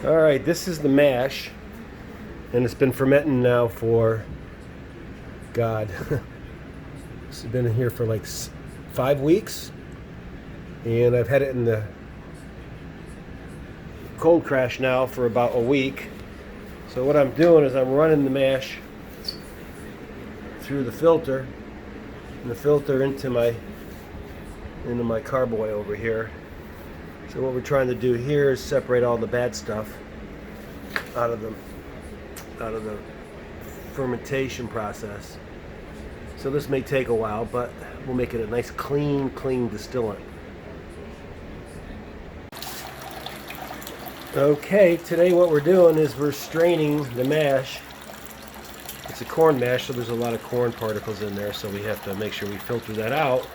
All right, this is the mash, and it's been fermenting now for, God, it's been in here for like 5 weeks, and I've had it in the cold crash now for about a week. So what I'm doing is I'm running the mash through the filter, and the filter into my carboy over here. So what we're trying to do here is separate all the bad stuff out of the fermentation process. So this may take a while, but we'll make it a nice clean distillant. Okay, today what we're doing is we're straining the mash. It's a corn mash, so there's a lot of corn particles in there, so we have to make sure we filter that out.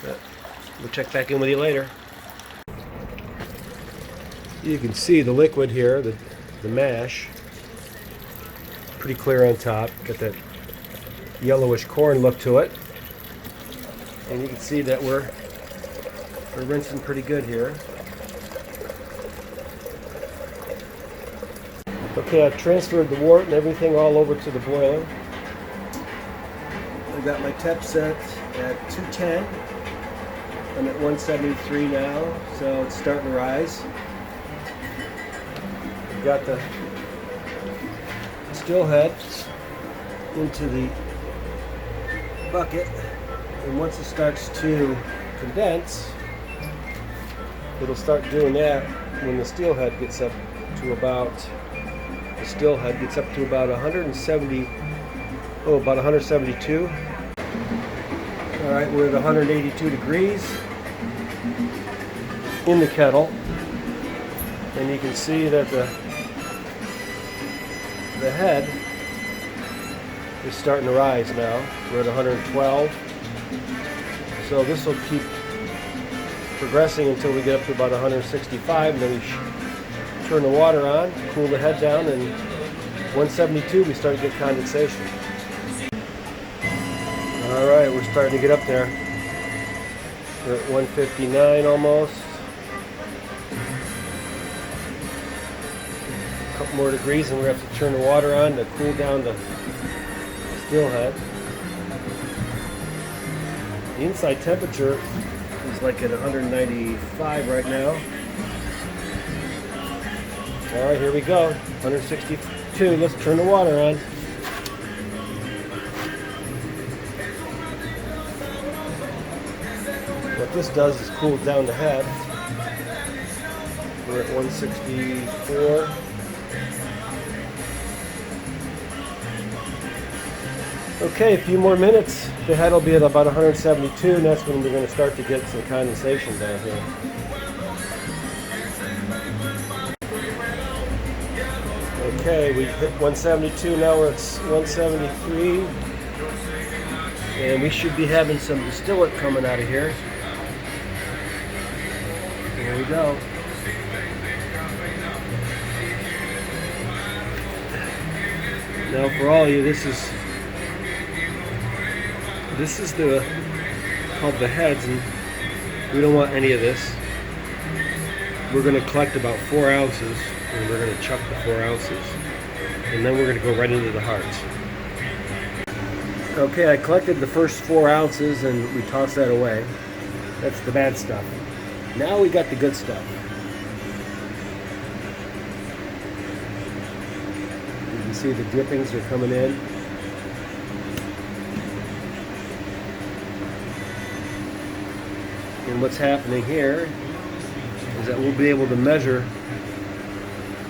But we'll check back in with you later. You can see the liquid here, the mash, pretty clear on top. Got that yellowish corn look to it. And you can see that we're rinsing pretty good here. Okay, I've transferred the wort and everything all over to the boiler. I've got my temp set at 210. I'm at 173 now, so it's starting to rise. I've got the still head into the bucket, and once it starts to condense, it'll start doing that when the still head gets up to about 170, about 172. All right, we're at 182 degrees in the kettle, and you can see that the head is starting to rise now. We're at 112. So this will keep progressing until we get up to about 165, and then we turn the water on, cool the head down, and 172 we start to get condensation. All right, we're starting to get up there. We're at 159 almost. A couple more degrees and we're going to have to turn the water on to cool down the still head. The inside temperature is like at 195 right now. All right, here we go. 162. Let's turn the water on. What this does is cool down the head. We're at 164. Okay, a few more minutes. The head will be at about 172, and that's when we're going to start to get some condensation down here. Okay, we hit 172, now we're at 173, and we should be having some distillate coming out of here. Here we go. Now for all of you, this is called the heads, and we don't want any of this. We're going to collect about 4 ounces, and we're going to chuck the 4 ounces, and then we're going to go right into the hearts. Okay, I collected the first 4 ounces and we tossed that away. That's the bad stuff. Now we got the good stuff. You can see the drippings are coming in. And what's happening here is that we'll be able to measure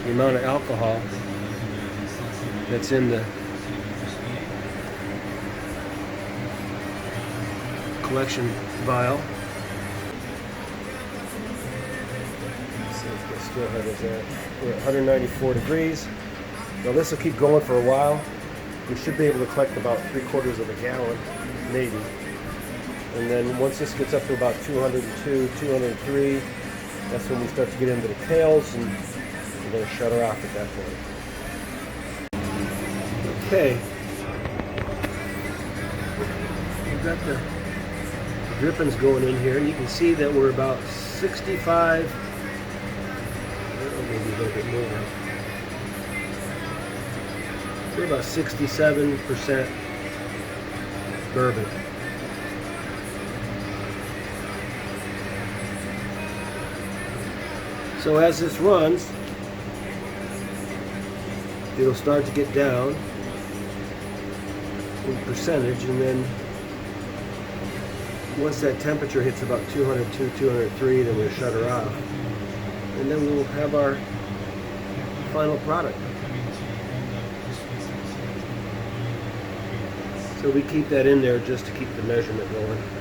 the amount of alcohol that's in the collection vial. Let's see if the still head is at. We're at 194 degrees. Now this will keep going for a while. We should be able to collect about 3/4 of a gallon, maybe. And then once this gets up to about 202, 203, that's when we start to get into the tails, and we're going to shut her off at that point. Okay. We've got the drippings going in here, and you can see that we're about 65 maybe a little bit more. We're about 67% bourbon. So as this runs, it'll start to get down in percentage, and then once that temperature hits about 202, 203, then we'll shut her off. And then we'll have our final product. So we keep that in there just to keep the measurement going.